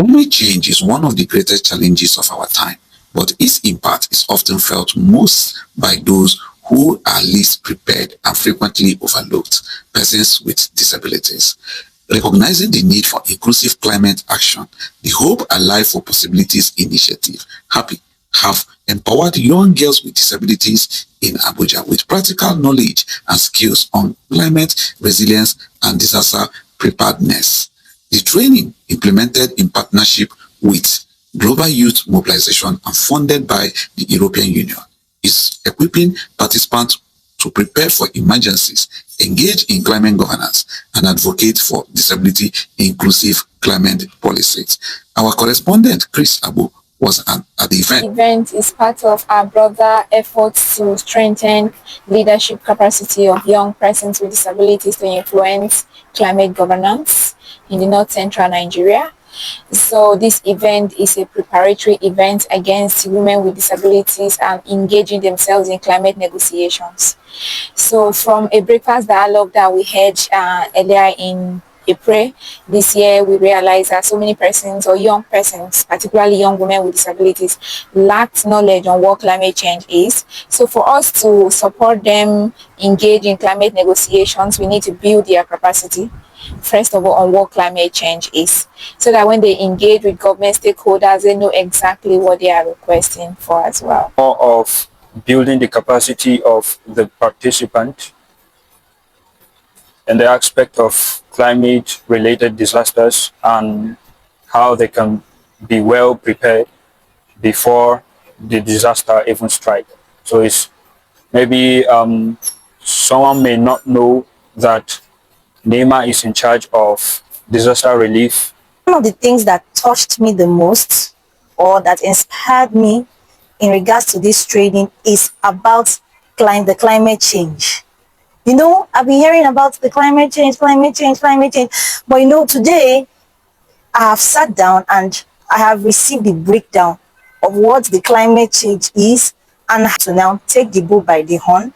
Climate change is one of the greatest challenges of our time, but its impact is often felt most by those who are least prepared and frequently overlooked, persons with disabilities. Recognizing the need for inclusive climate action, the Hope Alive for Possibilities initiative, HAPI, have empowered young girls with disabilities in Abuja with practical knowledge and skills on climate resilience and disaster preparedness. The training, implemented in partnership with Global Youth Mobilization and funded by the European Union, is equipping participants to prepare for emergencies, engage in climate governance, and advocate for disability-inclusive climate policies. Our correspondent, Chris Abu, was at the event. The event is part of our broader efforts to strengthen leadership capacity of young persons with disabilities to influence climate governance in the north-central Nigeria. So this event is a preparatory event against women with disabilities and engaging themselves in climate negotiations. So from a breakfast dialogue that we had earlier in April this year, we realized that so many persons or young persons, particularly young women with disabilities, lacked knowledge on what climate change is. So for us to support them engage in climate negotiations, we need to build their capacity, first of all, on what climate change is, so that when they engage with government stakeholders, they know exactly what they are requesting for as well. More of building the capacity of the participant in the aspect of climate-related disasters and how they can be well prepared before the disaster even strikes. So it's maybe someone may not know that NEMA is in charge of disaster relief. One of the things that touched me the most or that inspired me in regards to this training is about the climate change. You know, I've been hearing about the climate change, but you know, today I have sat down and I have received the breakdown of what the climate change is, and to now take the bull by the horn,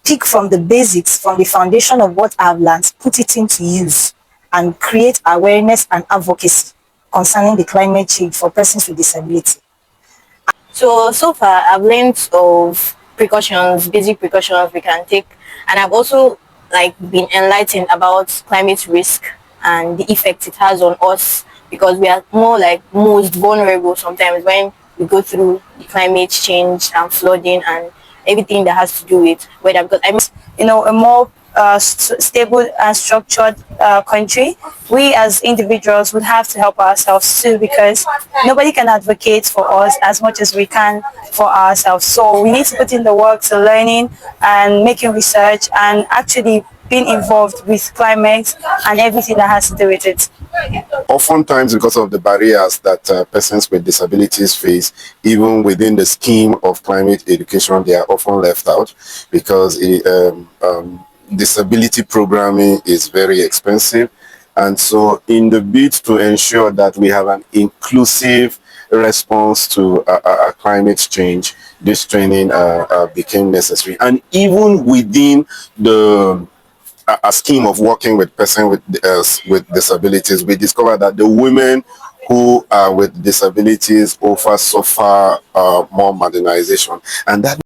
pick from the basics, from the foundation of what I've learned, put it into use, and create awareness and advocacy concerning the climate change for persons with disability. So far, I've learned of precautions, basic precautions we can take, and I've also been enlightened about climate risk and the effect it has on us, because we are more most vulnerable sometimes when we go through the climate change and flooding and everything that has to do with weather. Because a more stable and structured country, we as individuals would have to help ourselves too, because nobody can advocate for us as much as we can for ourselves. So we need to put in the work to learning and making research and actually being involved with climate and everything that has to do with it. Oftentimes, because of the barriers that persons with disabilities face, even within the scheme of climate education, they are often left out because disability programming is very expensive. And so in the bid to ensure that we have an inclusive response to climate change, this training became necessary. And even within the a scheme of working with persons with disabilities, we discovered that the women who are with disabilities offer so far more marginalization, and that